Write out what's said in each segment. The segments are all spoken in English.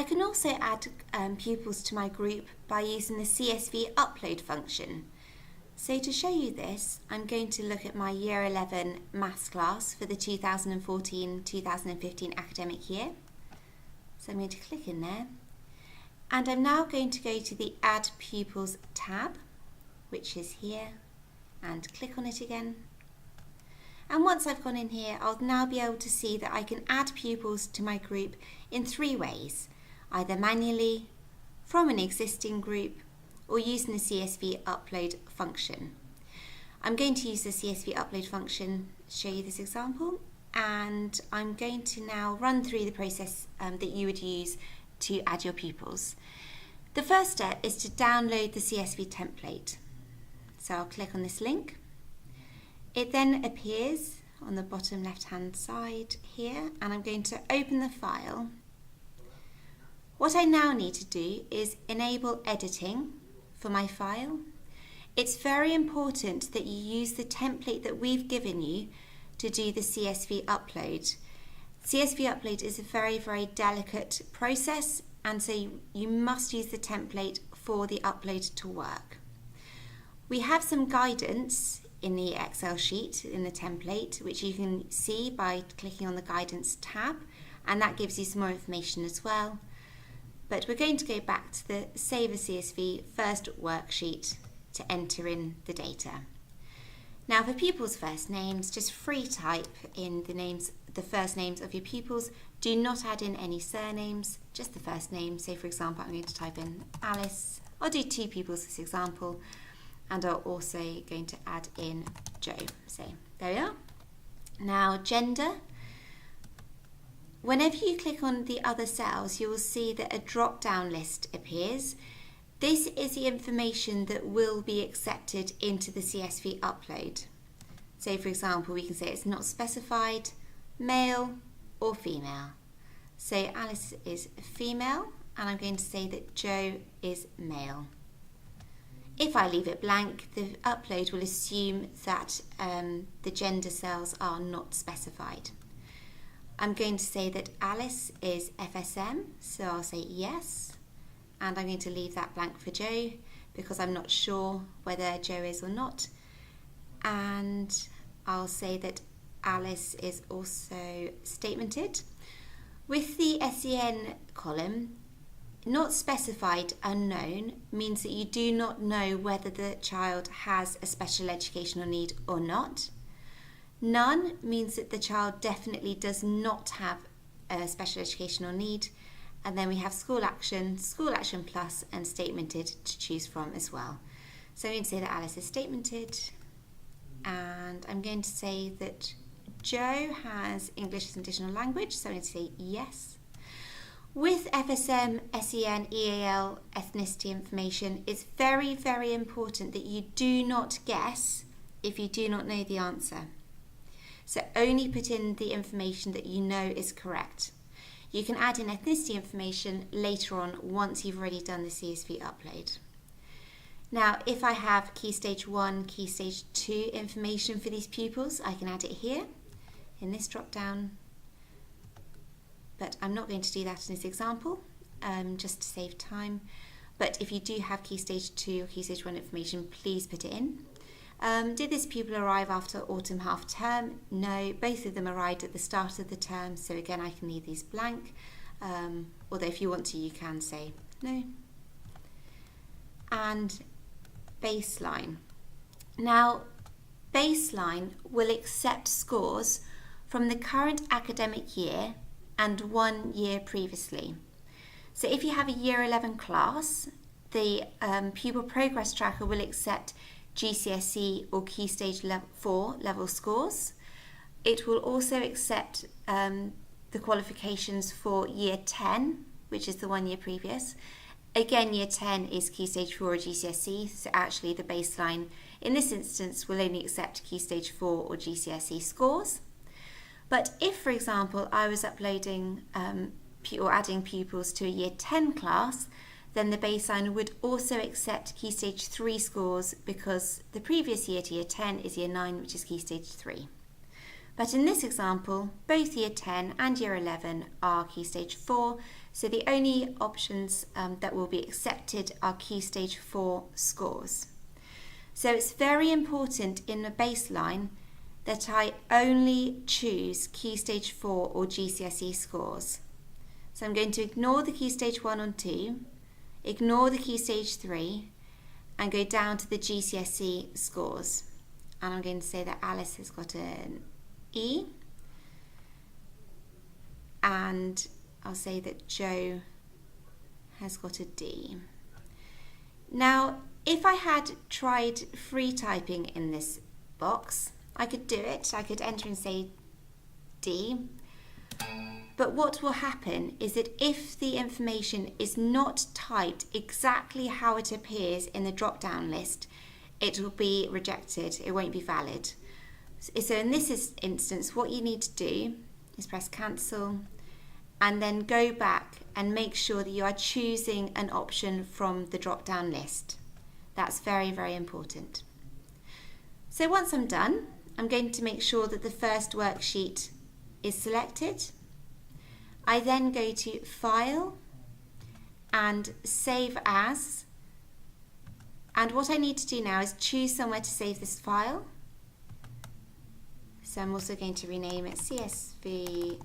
can also add pupils to my group by using the CSV upload function. So to show you this, I'm going to look at my Year 11 Maths class for the 2014-2015 academic year. So I'm going to click in there, and I'm now going to go to the Add Pupils tab, which is here, and click on it again. And once I've gone in here, I'll now be able to see that I can add pupils to my group in 3 ways, either manually, from an existing group, or using the CSV upload function. I'm going to use the CSV upload function to show you this example, and I'm going to now run through the process that you would use to add your pupils. The first step is to download the CSV template. So I'll click on this link. It then appears on the bottom left hand side here, and I'm going to open the file. What I now need to do is enable editing for my file. It's very important that you use the template that we've given you to do the CSV upload. CSV upload is a very, very delicate process, and so you must use the template for the upload to work. We have some guidance in the Excel sheet in the template, which you can see by clicking on the guidance tab, and that gives you some more information as well. But we're going to go back to the Save as CSV first worksheet to enter in the data. Now for pupils' first names, just free type in the first names of your pupils. Do not add in any surnames, just the first name. So for example, I'm going to type in Alice. I'll do 2 pupils for this example, and I'm also going to add in Joe. So there we are. Now gender. Whenever you click on the other cells, you will see that a drop-down list appears. This is the information that will be accepted into the CSV upload. So for example, we can say it's not specified, male or female. So Alice is female, and I'm going to say that Joe is male. If I leave it blank, the upload will assume that the gender cells are not specified. I'm going to say that Alice is FSM, so I'll say yes, and I'm going to leave that blank for Joe because I'm not sure whether Joe is or not, and I'll say that Alice is also statemented. With the SEN column, not specified unknown means that you do not know whether the child has a special educational need or not. None means that the child definitely does not have a special educational need. And then we have school action plus, and statemented to choose from as well. So I'm going to say that Alice is statemented, and I'm going to say that Joe has English as an additional language, so I'm going to say yes. With FSM, SEN, EAL, ethnicity information, it's very, very important that you do not guess if you do not know the answer. So only put in the information that you know is correct. You can add in ethnicity information later on once you've already done the CSV upload. Now, if I have Key Stage 1, Key Stage 2 information for these pupils, I can add it here in this drop down. But I'm not going to do that in this example, just to save time. But if you do have Key Stage 2 or Key Stage 1 information, please put it in. Did this pupil arrive after autumn half term? No, both of them arrived at the start of the term, so again I can leave these blank, although if you want to you can say no. And baseline. Now baseline will accept scores from the current academic year and 1 year previously. So if you have a Year 11 class, the Pupil Progress Tracker will accept GCSE or Key Stage 4 level scores. It will also accept the qualifications for Year 10, which is the 1 year previous. Again, Year 10 is Key Stage 4 or GCSE, so actually the baseline in this instance will only accept Key Stage 4 or GCSE scores. But if, for example, I was uploading or adding pupils to a Year 10 class, then the baseline would also accept Key Stage 3 scores because the previous year to Year 10 is Year 9, which is Key Stage 3. But in this example, both Year 10 and Year 11 are Key Stage 4, So the only options that will be accepted are Key Stage 4 scores. So it's very important in the baseline that I only choose Key Stage 4 or GCSE scores. So I'm going to ignore the Key Stage 1 and 2, ignore the Key Stage 3, and go down to the GCSE scores. And I'm going to say that Alice has got an E, and I'll say that Joe has got a D. Now, if I had tried free typing in this box, I could do it. I could enter and say D. But what will happen is that if the information is not typed exactly how it appears in the drop-down list, it will be rejected. It won't be valid. So in this instance, what you need to do is press cancel and then go back and make sure that you are choosing an option from the drop-down list. That's very, very important. So once I'm done, I'm going to make sure that the first worksheet is selected. I then go to File and Save As. And what I need to do now is choose somewhere to save this file. So I'm also going to rename it CSV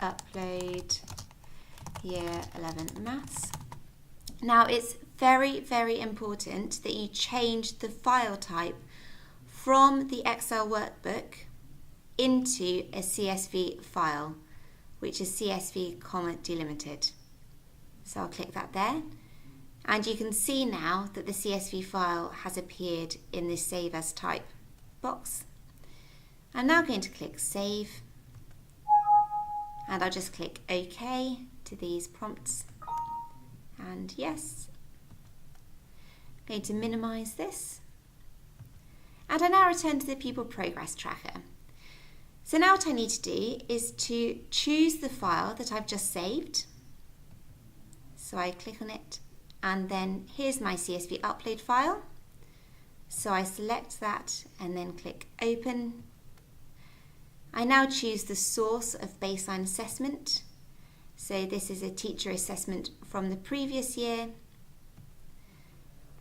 Upload Year 11 Maths. Now it's very, very important that you change the file type from the Excel workbook into a CSV file, which is CSV, delimited. So I'll click that there. And you can see now that the CSV file has appeared in this Save As Type box. I'm now going to click Save. And I'll just click OK to these prompts. And yes. I'm going to minimize this. And I now return to the Pupil Progress Tracker. So now what I need to do is to choose the file that I've just saved. So I click on it, and then here's my CSV upload file. So I select that and then click Open. I now choose the source of baseline assessment. So this is a teacher assessment from the previous year.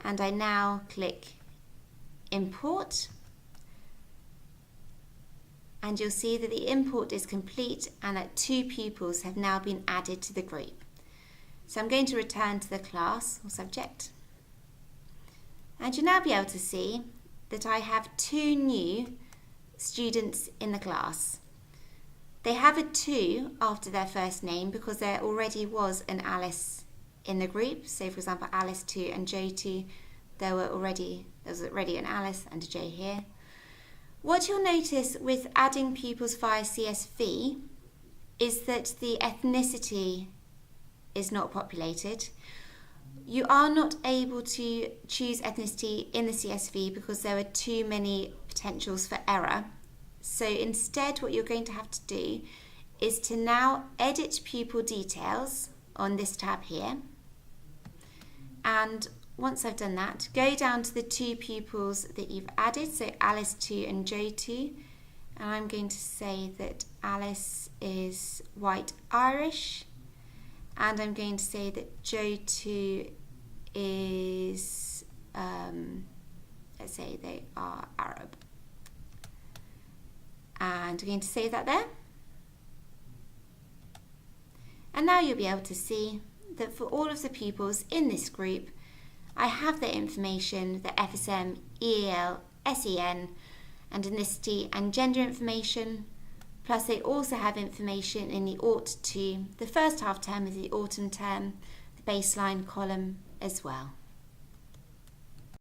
And I now click Import. And you'll see that the import is complete and that 2 pupils have now been added to the group. So I'm going to return to the class or subject. And you'll now be able to see that I have 2 new students in the class. They have a 2 after their first name because there already was an Alice in the group. So for example, Alice 2 and Joe 2, there was already an Alice and a Joe here. What you'll notice with adding pupils via CSV is that the ethnicity is not populated. You are not able to choose ethnicity in the CSV because there are too many potentials for error. So instead what you're going to have to do is to now edit pupil details on this tab here. And once I've done that, go down to the 2 pupils that you've added, so Alice 2 and Joe 2. And I'm going to say that Alice is white Irish. And I'm going to say that Joe 2 is, let's say they are Arab. And I'm going to save that there. And now you'll be able to see that for all of the pupils in this group, I have their information, the FSM, EAL, SEN, and ethnicity and gender information. Plus they also have information in the Aut 2, the first half term of the autumn term, the baseline column as well.